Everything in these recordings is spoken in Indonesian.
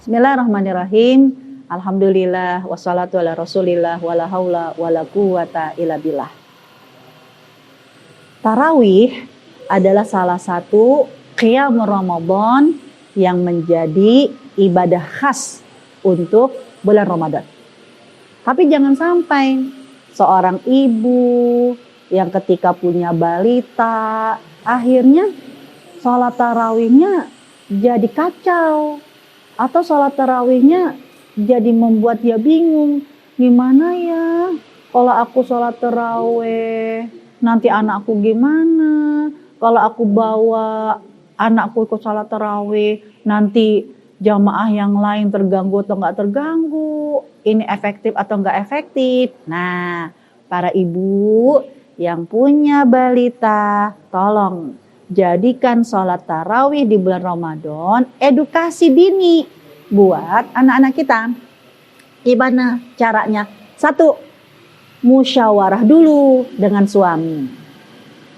Bismillahirrahmanirrahim. Alhamdulillah wassalatu ala rasulillah wala haula wala quwata illa billah. Tarawih adalah salah satu qiyam Ramadan yang menjadi ibadah khas untuk bulan Ramadan. Tapi jangan sampai seorang ibu yang ketika punya balita akhirnya sholat tarawihnya jadi kacau, atau sholat tarawihnya jadi membuat dia bingung. Gimana ya kalau aku sholat tarawih, nanti anakku gimana? Kalau aku bawa anakku ikut sholat tarawih, nanti jamaah yang lain terganggu atau nggak terganggu? Ini efektif atau nggak efektif? Nah, para ibu yang punya balita, tolong jadikan sholat tarawih di bulan Ramadan edukasi dini buat anak-anak kita. Gimana caranya? 1, musyawarah dulu dengan suami.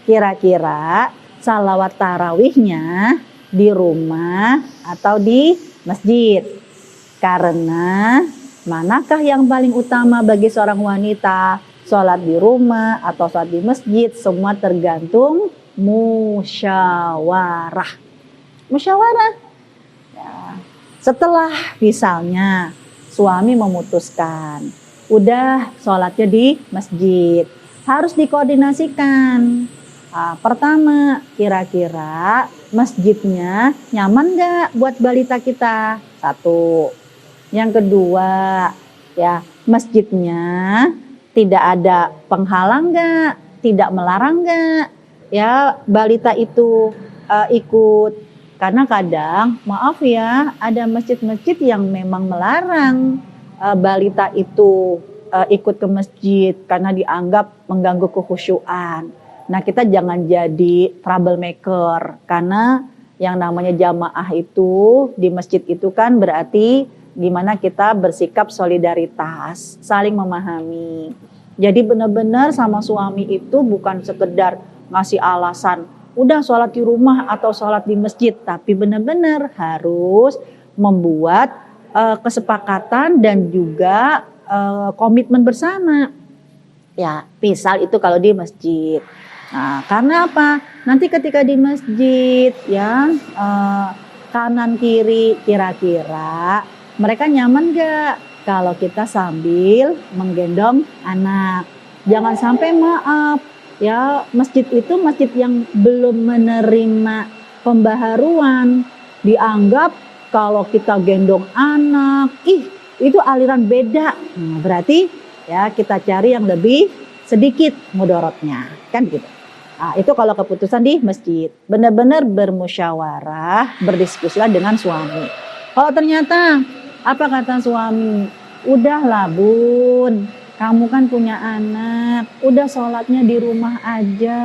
Kira-kira salawat tarawihnya di rumah atau di masjid? Karena manakah yang paling utama bagi seorang wanita? Sholat di rumah atau sholat di masjid? Semua tergantung musyawarah. Ya. Setelah misalnya suami memutuskan udah sholatnya di masjid, harus dikoordinasikan. Pertama, kira-kira masjidnya nyaman gak buat balita kita? 1. Yang kedua, ya, masjidnya tidak ada penghalang gak? Tidak melarang gak? Ya, balita itu ikut. Karena kadang, maaf ya, ada masjid-masjid yang memang melarang balita itu ikut ke masjid karena dianggap mengganggu kekhusyuan. Nah, kita jangan jadi troublemaker, karena yang namanya jamaah itu di masjid itu kan berarti gimana kita bersikap solidaritas, saling memahami. Jadi benar-benar sama suami itu bukan sekedar ngasih alasan udah sholat di rumah atau sholat di masjid, tapi benar-benar harus membuat kesepakatan dan juga komitmen bersama. Ya, misal itu kalau di masjid. Nah, karena apa? Nanti ketika di masjid, ya, kanan kiri kira-kira mereka nyaman gak kalau kita sambil menggendong anak? Jangan sampai, maaf ya, masjid itu masjid yang belum menerima pembaharuan, dianggap kalau kita gendong anak, itu aliran beda. Nah, berarti ya kita cari yang lebih sedikit mudorotnya, kan gitu. Nah, itu kalau keputusan di masjid, benar-benar bermusyawarah, berdiskusilah dengan suami. Kalau ternyata apa kata suami? Udahlah bun, kamu kan punya anak, udah sholatnya di rumah aja.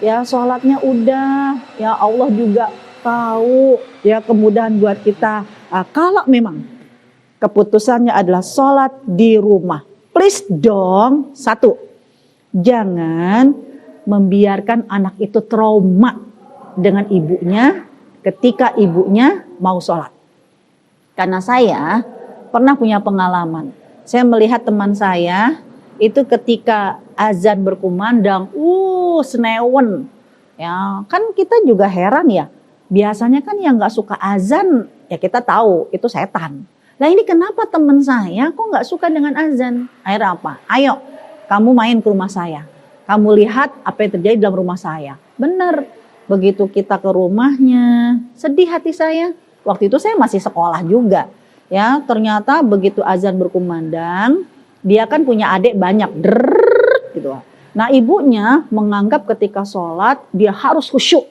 Ya, sholatnya udah, ya Allah juga tahu ya kemudahan buat kita. Kalau memang keputusannya adalah sholat di rumah, please dong, 1, jangan membiarkan anak itu trauma dengan ibunya ketika ibunya mau sholat. Karena saya pernah punya pengalaman. Saya melihat teman saya itu ketika azan berkumandang, senewen. Ya, kan kita juga heran ya. Biasanya kan yang nggak suka azan, ya kita tahu itu setan. Nah, ini kenapa teman saya kok nggak suka dengan azan? Akhirnya apa? Ayo, kamu main ke rumah saya. Kamu lihat apa yang terjadi dalam rumah saya. Benar, begitu kita ke rumahnya, sedih hati saya. Waktu itu saya masih sekolah juga. Ya, ternyata begitu azan berkumandang, dia kan punya adik banyak, gitu. Nah, ibunya menganggap ketika sholat dia harus khusyuk.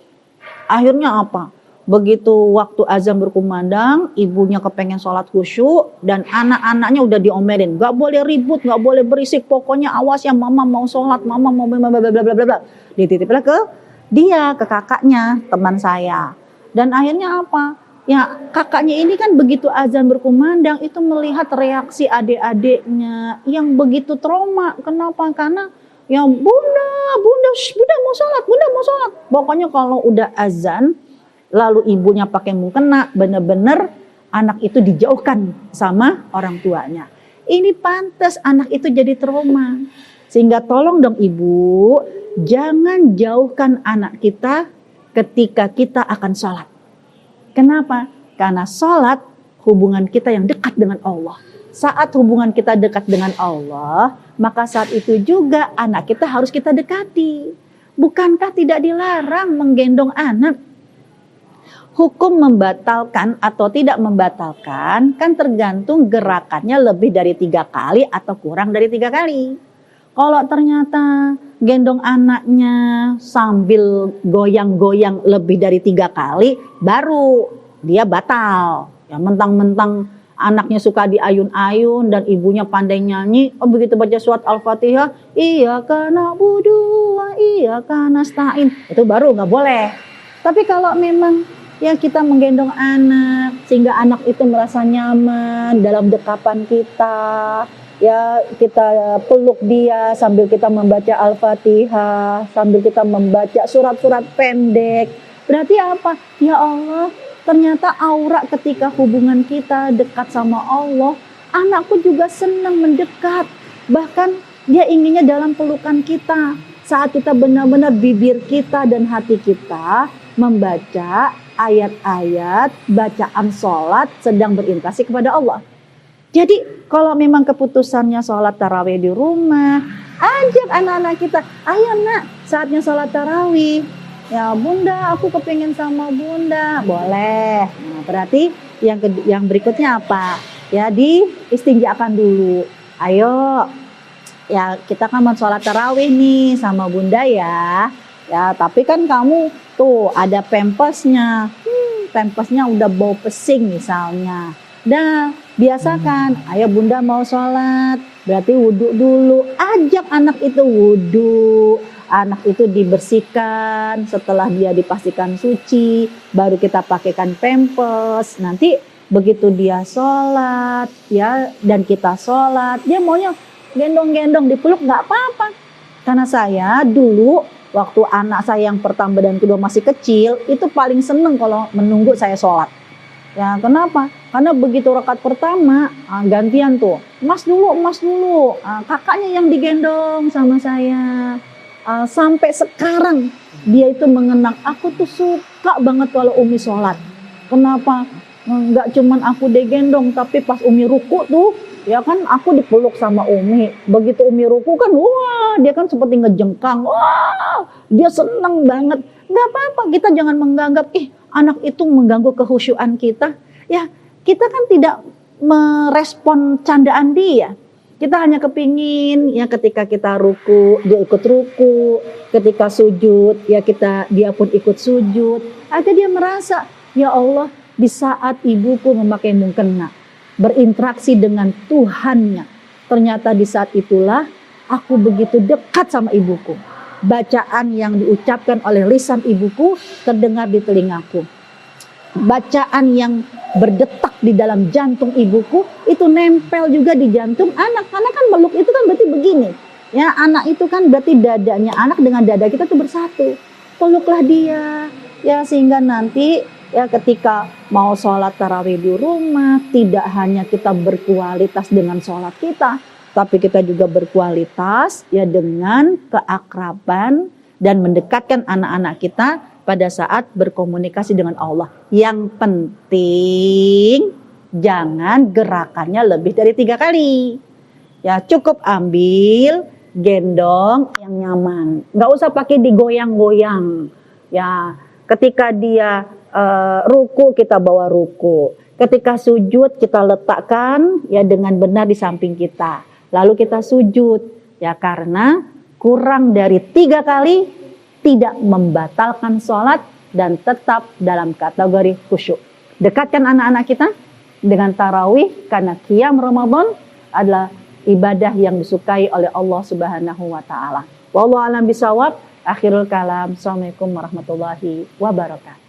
Akhirnya apa? Begitu waktu azan berkumandang, ibunya kepengen sholat khusyuk dan anak-anaknya udah diomelin, gak boleh ribut, gak boleh berisik, pokoknya awas ya, mama mau sholat, mama mau blablabla. Dititiplah ke dia, ke kakaknya, teman saya. Dan akhirnya apa? Ya, kakaknya ini kan begitu azan berkumandang itu melihat reaksi adik-adiknya yang begitu trauma. Kenapa? Karena ya bunda mau sholat. Pokoknya kalau udah azan lalu ibunya pakai mukena, bener-bener anak itu dijauhkan sama orang tuanya. Ini pantas anak itu jadi trauma. Sehingga tolong dong ibu, jangan jauhkan anak kita ketika kita akan sholat. Kenapa? Karena sholat hubungan kita yang dekat dengan Allah. Saat hubungan kita dekat dengan Allah, maka saat itu juga anak kita harus kita dekati. Bukankah tidak dilarang menggendong anak? Hukum membatalkan atau tidak membatalkan kan tergantung gerakannya lebih dari 3 kali atau kurang dari 3 kali. Kalau ternyata gendong anaknya sambil goyang-goyang lebih dari 3 kali, baru dia batal. Ya mentang-mentang anaknya suka diayun-ayun dan ibunya pandai nyanyi, begitu baca surat Al-Fatihah, iyyaka na'budu wa iyyaka nasta'in, itu baru nggak boleh. Tapi kalau memang ya kita menggendong anak sehingga anak itu merasa nyaman dalam dekapan kita, ya kita peluk dia sambil kita membaca Al-Fatihah, sambil kita membaca surat-surat pendek. Berarti apa? Ya Allah, ternyata aura ketika hubungan kita dekat sama Allah, anakku juga senang mendekat. Bahkan dia inginnya dalam pelukan kita. Saat kita benar-benar bibir kita dan hati kita membaca ayat-ayat bacaan sholat sedang berinteraksi kepada Allah. Jadi kalau memang keputusannya sholat tarawih di rumah, ajak anak-anak kita, ayo nak saatnya sholat tarawih. Ya bunda, aku kepengen sama bunda, boleh. Nah, berarti yang berikutnya apa? Ya diistinjakan dulu. Ayo, ya kita kan mau sholat tarawih nih sama bunda ya. Ya tapi kan kamu tuh ada pampasnya, pampasnya udah bau pesing misalnya. Dah biasakan, ayo bunda mau sholat, berarti wudhu dulu. Ajak anak itu wudhu. Anak itu dibersihkan, setelah dia dipastikan suci, baru kita pakaikan pampers. Nanti begitu dia sholat, ya dan kita sholat, dia maunya gendong-gendong dipeluk nggak apa-apa. Karena saya dulu waktu anak saya yang pertama dan kedua masih kecil, itu paling seneng kalau menunggu saya sholat. Ya kenapa? Karena begitu rakaat pertama gantian tuh, mas dulu, kakaknya yang digendong sama saya. Sampai sekarang dia itu mengenang, aku tuh suka banget kalau Umi sholat. Kenapa? Nggak cuman aku digendong, tapi pas Umi ruku tuh, ya kan aku dipeluk sama Umi. Begitu Umi ruku kan, wah dia kan seperti ngejengkang, wah dia seneng banget. Nggak apa-apa, kita jangan menganggap, anak itu mengganggu kehusyuan kita. Ya kita kan tidak merespon candaan dia. Kita hanya kepingin ya ketika kita ruku, dia ikut ruku, ketika sujud, ya dia pun ikut sujud. Agar dia merasa, ya Allah, di saat ibuku memakai mukena, berinteraksi dengan Tuhannya, ternyata di saat itulah aku begitu dekat sama ibuku. Bacaan yang diucapkan oleh lisan ibuku terdengar di telingaku. Bacaan yang berdetak di dalam jantung ibuku itu nempel juga di jantung anak. Anak kan meluk itu kan berarti begini. Ya, anak itu kan berarti dadanya anak dengan dada kita tuh bersatu. Peluklah dia. Ya, sehingga nanti ya ketika mau sholat tarawih di rumah, tidak hanya kita berkualitas dengan sholat kita, tapi kita juga berkualitas ya dengan keakraban dan mendekatkan anak-anak kita pada saat berkomunikasi dengan Allah. Yang penting jangan gerakannya lebih dari 3 kali. Ya cukup ambil, gendong yang nyaman. Nggak usah pakai digoyang-goyang. Ya ketika dia ruku kita bawa ruku. Ketika sujud kita letakkan ya dengan benar di samping kita. Lalu kita sujud. Ya karena kurang dari 3 kali tidak membatalkan sholat dan tetap dalam kategori khusyuk. Dekatkan anak-anak kita dengan tarawih karena qiyam Ramadan adalah ibadah yang disukai oleh Allah Subhanahu wa taala. Wallahu a'lam bishawab. Akhirul kalam. Assalamualaikum warahmatullahi wabarakatuh.